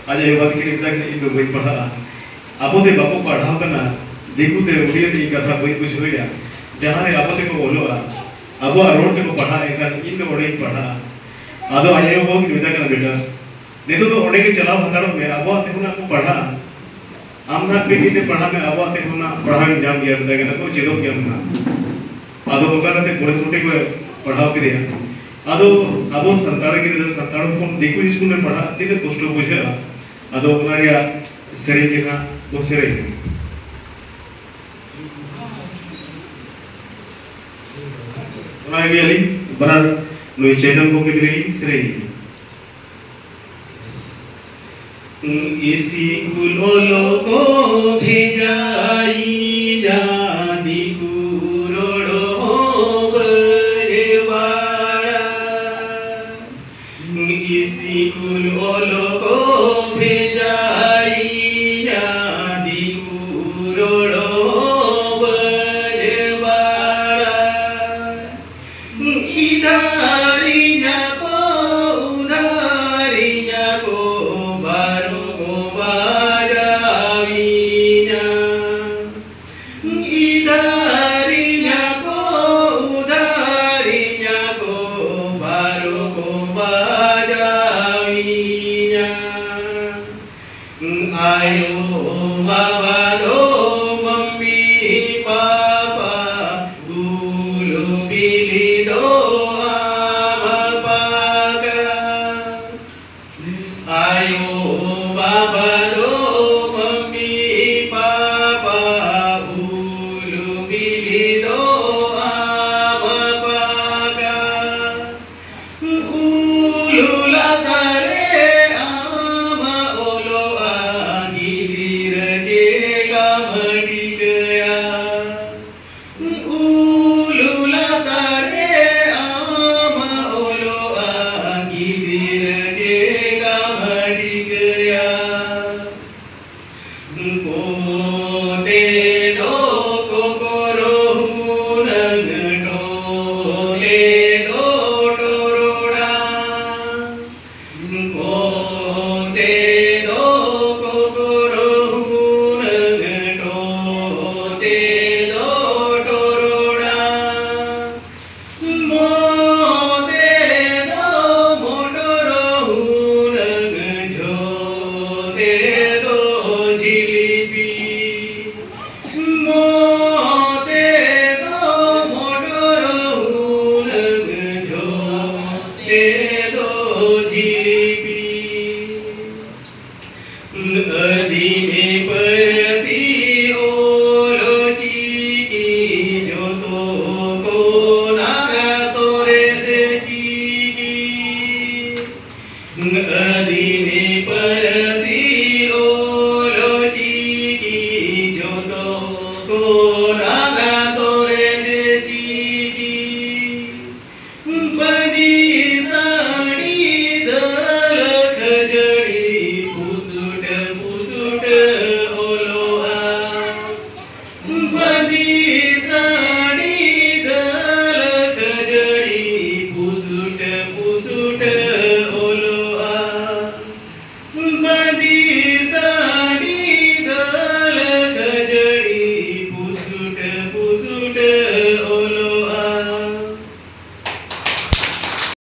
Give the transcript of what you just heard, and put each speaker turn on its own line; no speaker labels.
आज ये बात की निकला कि इनको वही पढ़ा अब ते बापू पढ़ाओ करना देखो ते उड़िया ती कथा वही कुछ हो गया जहाँ ने अब ते को बोलो अब रोड ते को पढ़ा एक इनके बड़े पढ़ा आदो आये हो कि निकला करना बेटा देखो तो ओडे के चलाओ हतारो में अब ते को ना को पढ़ा आमना बेटी ने पढ़ा में अब ते को ना पढ़ा में जाम गया बेटा ना को चेदो क्या ना आदो को करना ते बड़े छोटे को पढ़ाओ के दिया आदो अब संताड़ के लिए संताड़ फोन देखो स्कूल में पढ़ा तीन पोस्टर पूछे आदो हमारे सेरेंज का वो सेरेंज हमारे अली बना नुई चैनल को के लिए सेरेंज इसी कुलों को भेजाई जादी
पुसुट